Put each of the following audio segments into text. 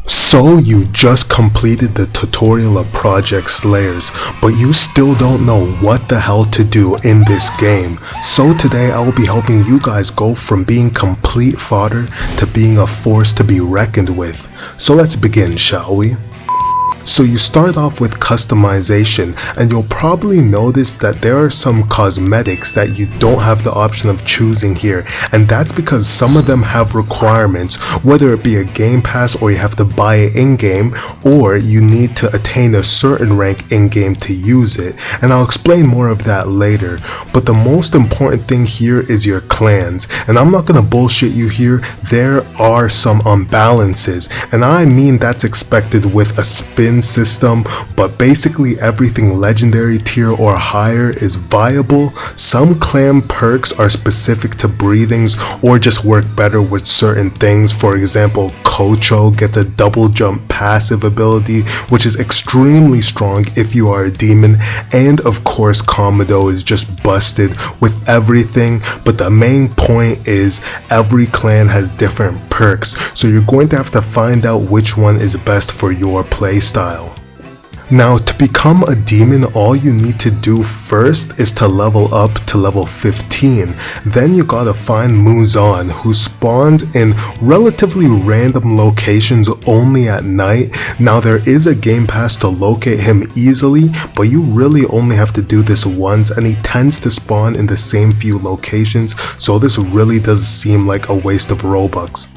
So you just completed the tutorial of Project Slayers, but you still don't know what the hell to do in this game. So today I will be helping you guys go from being complete fodder to being a force to be reckoned with. So let's begin, shall we? So you start off with customization, and you'll probably notice that there are some cosmetics that you don't have the option of choosing here, and that's because some of them have requirements, whether it be a game pass or you have to buy it in-game, or you need to attain a certain rank in-game to use it, and I'll explain more of that later. But the most important thing here is your clans, and I'm not gonna bullshit you here. There are some unbalances, and I mean that's expected with a spin system, but basically everything legendary tier or higher is viable. Some clan perks are specific to breathings or just work better with certain things. For example, Kocho gets a double jump passive ability, which is extremely strong if you are a demon, and of course Komodo is just busted with everything. But the main point is every clan has different perks, so you're going to have to find out which one is best for your playstyle. Now, to become a demon, all you need to do first is to level up to level 15. Then you gotta find Muzan, who spawns in relatively random locations only at night. Now, there is a game pass to locate him easily, but you really only have to do this once, and he tends to spawn in the same few locations, so this really does seem like a waste of Robux.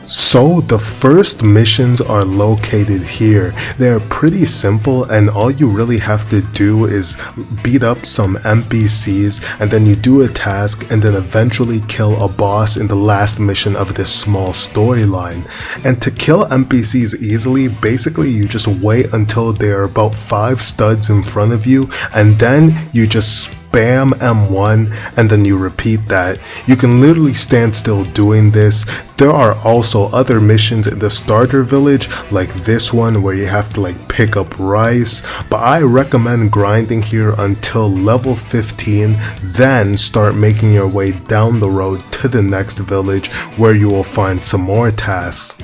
So the first missions are located here. They're pretty simple, and all you really have to do is beat up some NPCs, and then you do a task and then eventually kill a boss in the last mission of this small storyline. And to kill NPCs easily, basically you just wait until they're about 5 studs in front of you, and then you just spam M1 and then you repeat that. You can literally stand still doing this. There are also other missions in the starter village like this one where you have to pick up rice, but I recommend grinding here until level 15, then start making your way down the road to the next village where you will find some more tasks.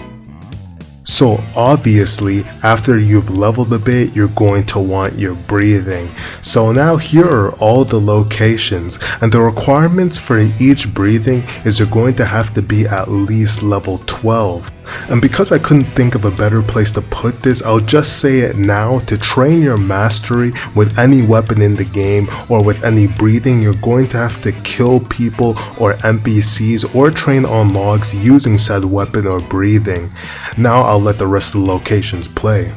So obviously, after you've leveled a bit, you're going to want your breathing. So now here are all the locations, and the requirements for each breathing is you're going to have to be at least level 12. And because I couldn't think of a better place to put this, I'll just say it now. To train your mastery with any weapon in the game or with any breathing, you're going to have to kill people or NPCs or train on logs using said weapon or breathing. Now I'll let the rest of the locations play.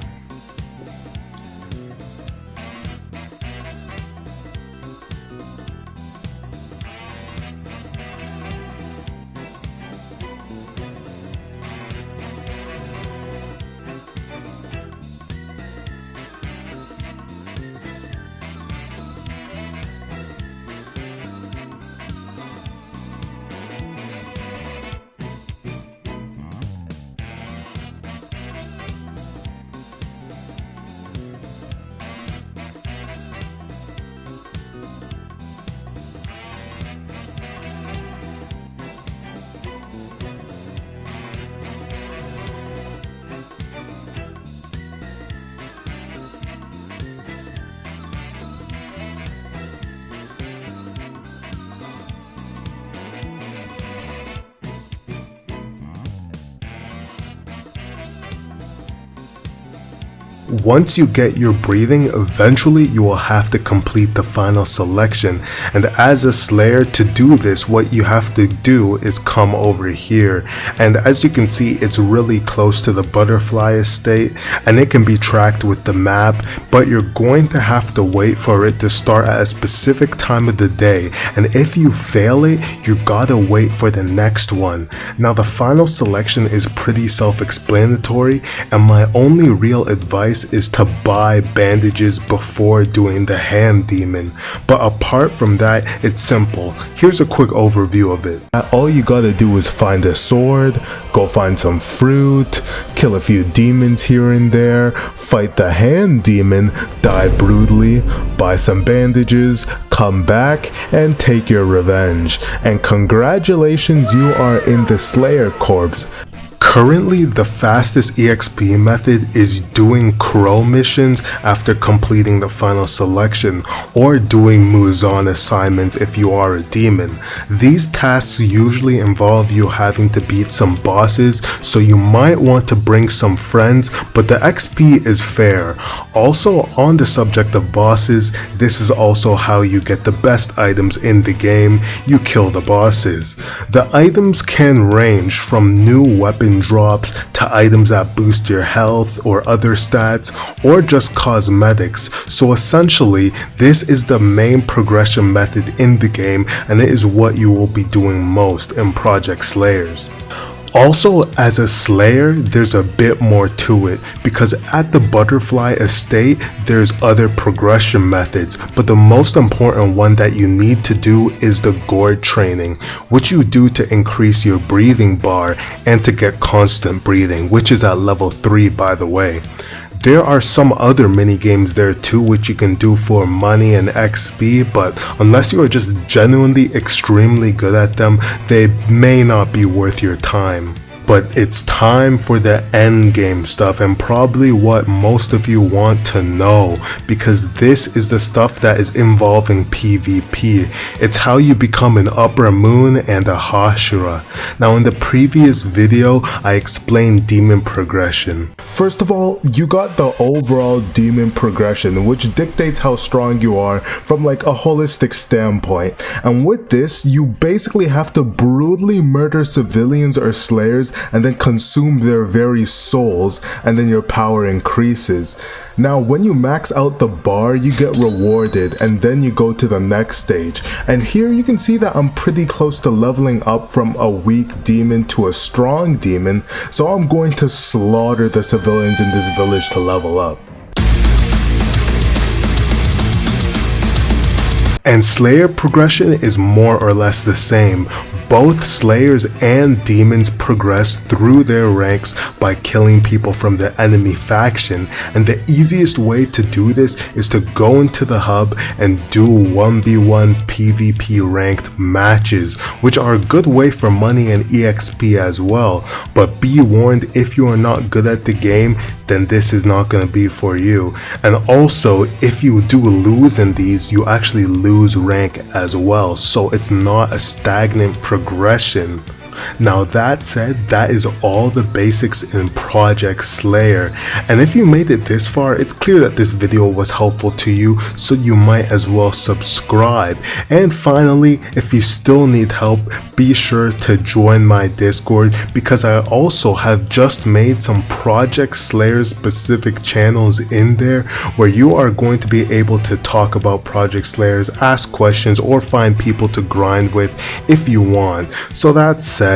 Once you get your breathing, eventually you will have to complete the final selection, and as a slayer, to do this, what you have to do is come over here, and as you can see, it's really close to the butterfly estate, and it can be tracked with the map, but you're going to have to wait for it to start at a specific time of the day, and if you fail it, you gotta wait for the next one. Now the final selection is pretty self-explanatory, and my only real advice is to buy bandages before doing the hand demon, but apart from that, it's simple. Here's a quick overview of it. All you gotta do is find a sword, go find some fruit, kill a few demons here and there, fight the hand demon, die brutally, buy some bandages, come back and take your revenge. And congratulations, you are in the Slayer Corps. Currently, the fastest EXP method is doing crow missions after completing the final selection, or doing Muzan assignments if you are a demon. These tasks usually involve you having to beat some bosses, so you might want to bring some friends, but the XP is fair. Also, on the subject of bosses, this is also how you get the best items in the game. You kill the bosses. The items can range from new weapon drops to items that boost your health or other stats, or just cosmetics. So essentially, this is the main progression method in the game, and it is what you will be doing most in Project Slayers. Also, as a Slayer, there's a bit more to it, because at the Butterfly Estate, there's other progression methods, but the most important one that you need to do is the Gourd training, which you do to increase your breathing bar and to get constant breathing, which is at level 3 by the way. There are some other mini games there too which you can do for money and XP, but unless you are just genuinely extremely good at them, they may not be worth your time. But it's time for the end game stuff, and probably what most of you want to know, because this is the stuff that is involving PvP. It's how you become an Upper Moon and a Hashira. Now in the previous video, I explained demon progression. First of all, you got the overall demon progression, which dictates how strong you are from like a holistic standpoint. And with this, you basically have to brutally murder civilians or slayers and then consume their very souls, and then your power increases. Now when you max out the bar, you get rewarded, and then you go to the next stage. And here you can see that I'm pretty close to leveling up from a weak demon to a strong demon, so I'm going to slaughter the civilians in this village to level up. And Slayer progression is more or less the same. Both Slayers and Demons progress through their ranks by killing people from the enemy faction, and the easiest way to do this is to go into the hub and do 1v1 PvP ranked matches, which are a good way for money and EXP as well. But be warned, if you are not good at the game, then this is not going to be for you. And also, if you do lose in these, you actually lose rank as well, so it's not a stagnant progression. Now that said, that is all the basics in Project Slayer, and if you made it this far, it's clear that this video was helpful to you, so you might as well subscribe. And finally, if you still need help, be sure to join my Discord, because I also have just made some Project Slayer specific channels in there where you are going to be able to talk about Project Slayers, ask questions, or find people to grind with if you want. So that said,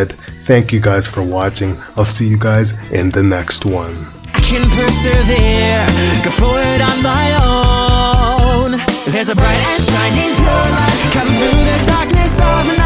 thank you guys for watching. I'll see you guys in the next one. I can persevere, go forward on my own. There's a bright and shining pure light, come through the darkness of night.